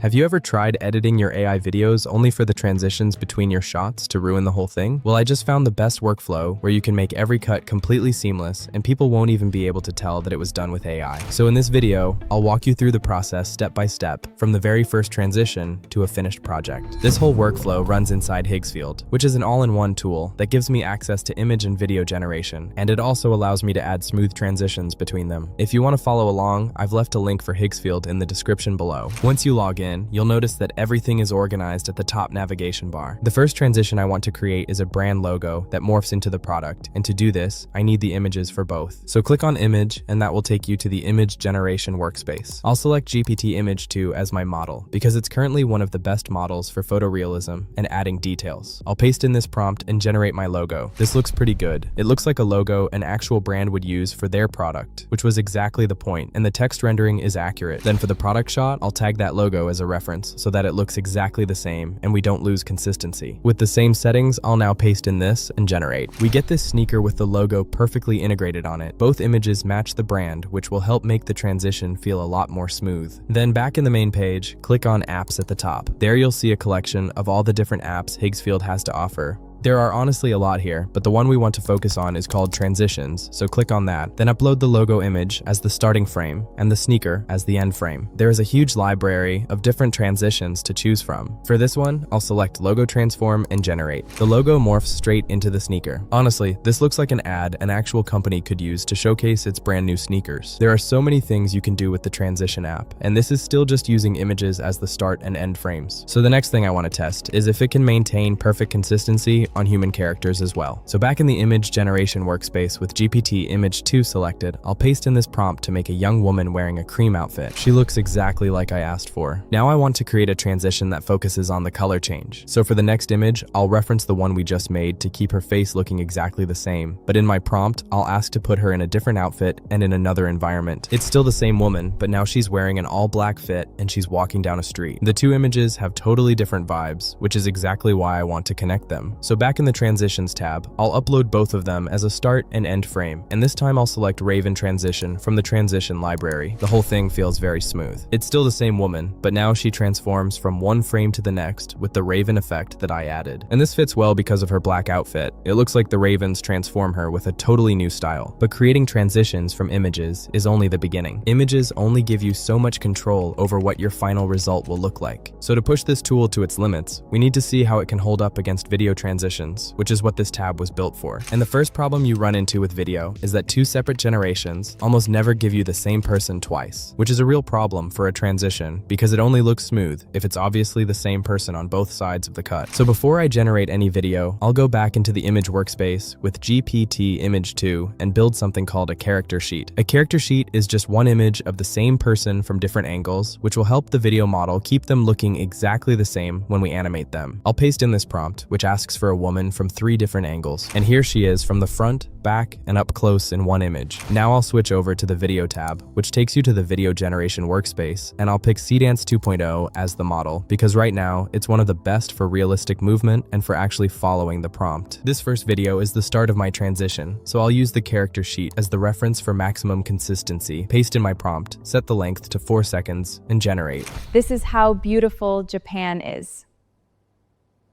Have you ever tried editing your AI videos only for the transitions between your shots to ruin the whole thing? Well, I just found the best workflow where you can make every cut completely seamless and people won't even be able to tell that it was done with AI. So in this video, I'll walk you through the process step by step from the very first transition to a finished project. This whole workflow runs inside Higgsfield, which is an all-in-one tool that gives me access to image and video generation, and it also allows me to add smooth transitions between them. If you want to follow along, I've left a link for Higgsfield in the description below. Once you log in, you'll notice that everything is organized at the top navigation bar. The first transition I want to create is a brand logo that morphs into the product, and to do this, I need the images for both. So click on Image, and that will take you to the image generation workspace. I'll select GPT Image 2 as my model, because it's currently one of the best models for photorealism and adding details. I'll paste in this prompt and generate my logo. This looks pretty good. It looks like a logo an actual brand would use for their product, which was exactly the point, and the text rendering is accurate. Then for the product shot, I'll tag that logo as a reference so that it looks exactly the same and we don't lose consistency. With the same settings, I'll now paste in this and generate. We get this sneaker with the logo perfectly integrated on it. Both images match the brand, which will help make the transition feel a lot more smooth. Then back in the main page, click on Apps at the top. There you'll see a collection of all the different apps Higgsfield has to offer. There are honestly a lot here, but the one we want to focus on is called Transitions, so click on that. Then upload the logo image as the starting frame and the sneaker as the end frame. There is a huge library of different transitions to choose from. For this one, I'll select Logo Transform and Generate. The logo morphs straight into the sneaker. Honestly, this looks like an ad an actual company could use to showcase its brand new sneakers. There are so many things you can do with the Transition app, and this is still just using images as the start and end frames. So the next thing I want to test is if it can maintain perfect consistency on human characters as well. So back in the image generation workspace with GPT Image 2 selected, I'll paste in this prompt to make a young woman wearing a cream outfit. She looks exactly like I asked for. Now I want to create a transition that focuses on the color change. So for the next image, I'll reference the one we just made to keep her face looking exactly the same. But in my prompt, I'll ask to put her in a different outfit and in another environment. It's still the same woman, but now she's wearing an all-black fit and she's walking down a street. The two images have totally different vibes, which is exactly why I want to connect them. So back in the Transitions tab, I'll upload both of them as a start and end frame, and this time I'll select Raven Transition from the Transition library. The whole thing feels very smooth. It's still the same woman, but now she transforms from one frame to the next with the Raven effect that I added. And this fits well because of her black outfit. It looks like the Ravens transform her with a totally new style. But creating transitions from images is only the beginning. Images only give you so much control over what your final result will look like. So to push this tool to its limits, we need to see how it can hold up against video transitions, which is what this tab was built for. And the first problem you run into with video is that two separate generations almost never give you the same person twice, which is a real problem for a transition because it only looks smooth if it's obviously the same person on both sides of the cut. So before I generate any video, I'll go back into the image workspace with GPT Image 2 and build something called a character sheet. A character sheet is just one image of the same person from different angles, which will help the video model keep them looking exactly the same when we animate them. I'll paste in this prompt, which asks for a woman from three different angles, and here she is from the front, back, and up close in one image. Now I'll switch over to the video tab, which takes you to the video generation workspace, and I'll pick Cdance 2.0 as the model because right now it's one of the best for realistic movement and for actually following the prompt. This first video is the start of my transition, so I'll use the character sheet as the reference for maximum consistency. Paste in my prompt, set the length to 4 seconds, and generate. This is how beautiful Japan is.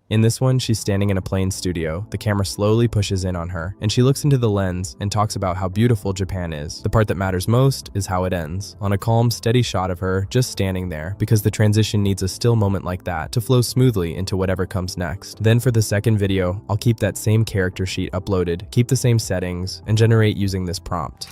In this one, she's standing in a plane studio. The camera slowly pushes in on her, and she looks into the lens and talks about how beautiful Japan is. The part that matters most is how it ends, on a calm, steady shot of her just standing there, because the transition needs a still moment like that to flow smoothly into whatever comes next. Then for the second video, I'll keep that same character sheet uploaded, keep the same settings, and generate using this prompt.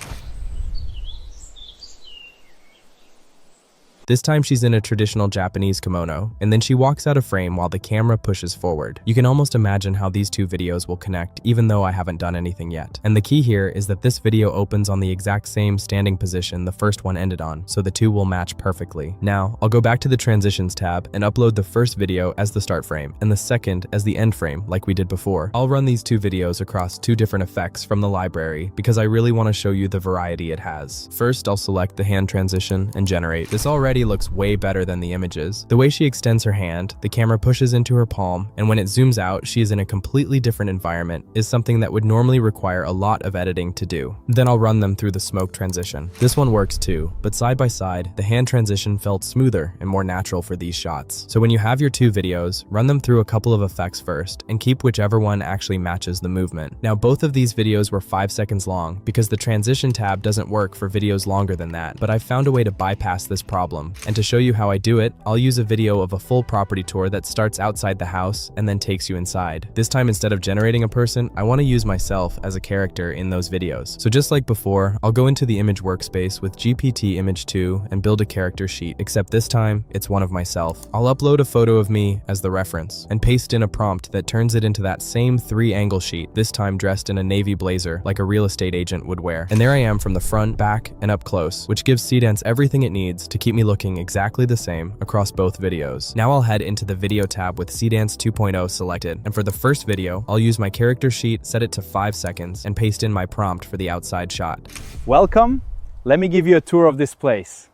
This time she's in a traditional Japanese kimono, and then she walks out of frame while the camera pushes forward. You can almost imagine how these two videos will connect, even though I haven't done anything yet. And the key here is that this video opens on the exact same standing position the first one ended on, so the two will match perfectly. Now, I'll go back to the Transitions tab and upload the first video as the start frame, and the second as the end frame, like we did before. I'll run these two videos across two different effects from the library, because I really want to show you the variety it has. First, I'll select the hand transition and generate. This already already looks way better than the images. The way she extends her hand, the camera pushes into her palm, and when it zooms out, she is in a completely different environment, is something that would normally require a lot of editing to do. Then I'll run them through the smoke transition. This one works too, but side by side, the hand transition felt smoother and more natural for these shots. So when you have your two videos, run them through a couple of effects first, and keep whichever one actually matches the movement. Now both of these videos were 5 seconds long, because the transition tab doesn't work for videos longer than that, but I've found a way to bypass this problem, and to show you how I do it, I'll use a video of a full property tour that starts outside the house and then takes you inside. This time, instead of generating a person, I want to use myself as a character in those videos. So just like before, I'll go into the image workspace with GPT Image 2 and build a character sheet, except this time, it's one of myself. I'll upload a photo of me as the reference, and paste in a prompt that turns it into that same 3-angle sheet, this time dressed in a navy blazer like a real estate agent would wear. And there I am from the front, back, and up close, which gives Seedance everything it needs to keep me looking exactly the same across both videos. Now I'll head into the video tab with Seedance 2.0 selected, and for the first video, I'll use my character sheet, set it to 5 seconds, and paste in my prompt for the outside shot. Welcome, let me give you a tour of this place.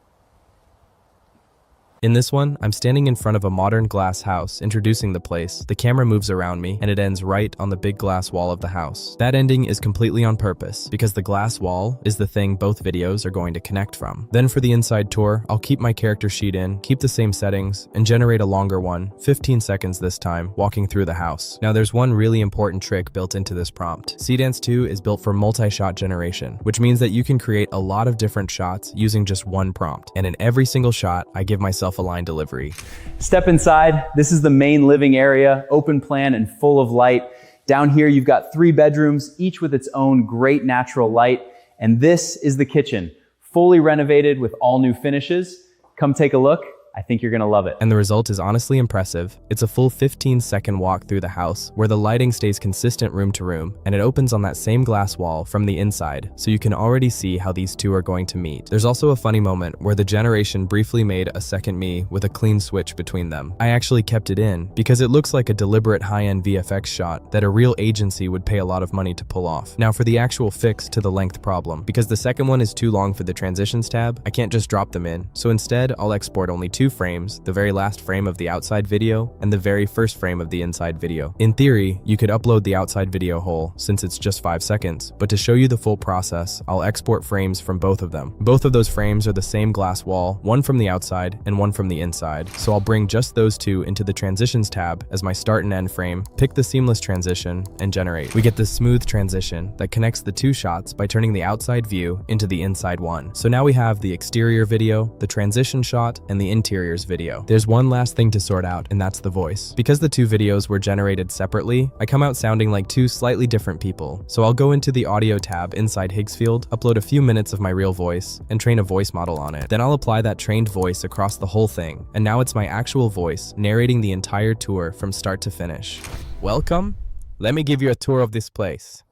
In this one, I'm standing in front of a modern glass house, introducing the place. The camera moves around me, and it ends right on the big glass wall of the house. That ending is completely on purpose, because the glass wall is the thing both videos are going to connect from. Then for the inside tour, I'll keep my character sheet in, keep the same settings, and generate a longer one, 15 seconds this time, walking through the house. Now there's one really important trick built into this prompt. Seedance 2 is built for multi-shot generation, which means that you can create a lot of different shots using just one prompt. And in every single shot, I give myself a line delivery. Step inside. This is the main living area, open plan and full of light. Down here, you've got 3 bedrooms, each with its own great natural light. And this is the kitchen, fully renovated with all new finishes. Come take a look. I think you're gonna love it. And the result is honestly impressive. It's a full 15-second walk through the house where the lighting stays consistent room to room, and it opens on that same glass wall from the inside, so you can already see how these two are going to meet. There's also a funny moment where the generation briefly made a second me with a clean switch between them. I actually kept it in because it looks like a deliberate high-end VFX shot that a real agency would pay a lot of money to pull off. Now for the actual fix to the length problem, because the second one is too long for the transitions tab, I can't just drop them in, so instead I'll export only 2 frames, the very last frame of the outside video and the very first frame of the inside video. In theory, you could upload the outside video whole since it's just 5 seconds, but to show you the full process, I'll export frames from both of them. Both of those frames are the same glass wall, one from the outside and one from the inside, so I'll bring just those two into the transitions tab as my start and end frame, pick the seamless transition, and generate. We get this smooth transition that connects the 2 shots by turning the outside view into the inside one. So now we have the exterior video, the transition shot, and the interiors video. There's one last thing to sort out, and that's the voice. Because the 2 videos were generated separately, I come out sounding like 2 slightly different people. So I'll go into the audio tab inside Higgsfield, upload a few minutes of my real voice, and train a voice model on it. Then I'll apply that trained voice across the whole thing, and now it's my actual voice narrating the entire tour from start to finish. Welcome, let me give you a tour of this place.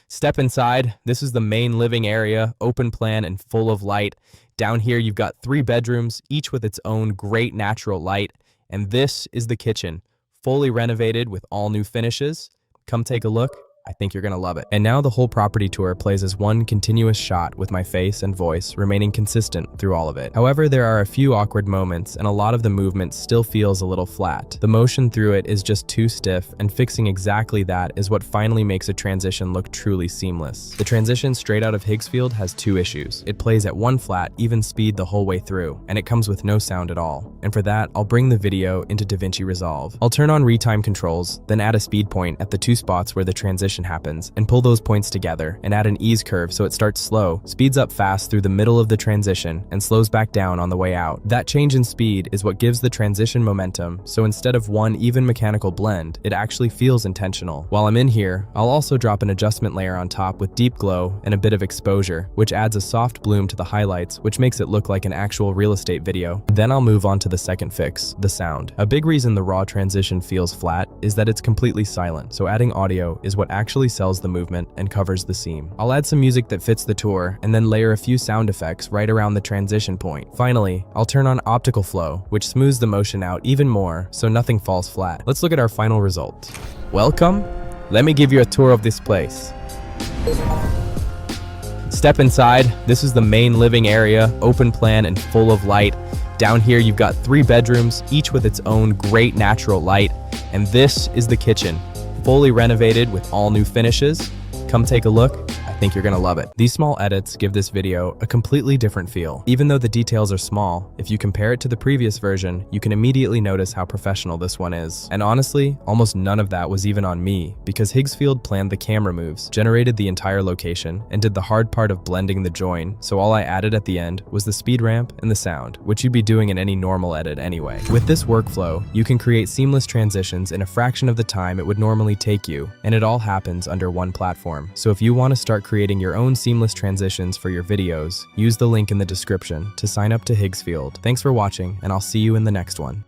Step inside. This is the main living area, open plan and full of light. Down here, you've got 3 bedrooms, each with its own great natural light. And this is the kitchen, fully renovated with all new finishes. Come take a look. I think you're gonna love it. And now the whole property tour plays as one continuous shot with my face and voice remaining consistent through all of it. However, there are a few awkward moments and a lot of the movement still feels a little flat. The motion through it is just too stiff, and fixing exactly that is what finally makes a transition look truly seamless. The transition straight out of Higgsfield has 2 issues. It plays at 1 flat, even speed the whole way through, and it comes with no sound at all. And for that, I'll bring the video into DaVinci Resolve. I'll turn on retime controls, then add a speed point at the 2 spots where the transition happens, and pull those points together, and add an ease curve so it starts slow, speeds up fast through the middle of the transition, and slows back down on the way out. That change in speed is what gives the transition momentum, so instead of one even mechanical blend, it actually feels intentional. While I'm in here, I'll also drop an adjustment layer on top with deep glow and a bit of exposure, which adds a soft bloom to the highlights, which makes it look like an actual real estate video. Then I'll move on to the second fix, the sound. A big reason the raw transition feels flat is that it's completely silent, so adding audio is what actually sells the movement and covers the seam. I'll add some music that fits the tour, and then layer a few sound effects right around the transition point. Finally, I'll turn on optical flow, which smooths the motion out even more so nothing falls flat. Let's look at our final result. Welcome, let me give you a tour of this place. Step inside. This is the main living area, open plan and full of light. Down here, you've got 3 bedrooms, each with its own great natural light. And this is the kitchen, fully renovated with all new finishes. Come take a look. I think you're gonna love it. These small edits give this video a completely different feel. Even though the details are small, if you compare it to the previous version, you can immediately notice how professional this one is. And honestly, almost none of that was even on me, because Higgsfield planned the camera moves, generated the entire location, and did the hard part of blending the join, so all I added at the end was the speed ramp and the sound, which you'd be doing in any normal edit anyway. With this workflow, you can create seamless transitions in a fraction of the time it would normally take you, and it all happens under one platform. So if you want to start creating your own seamless transitions for your videos, use the link in the description to sign up to Higgsfield. Thanks for watching, and I'll see you in the next one.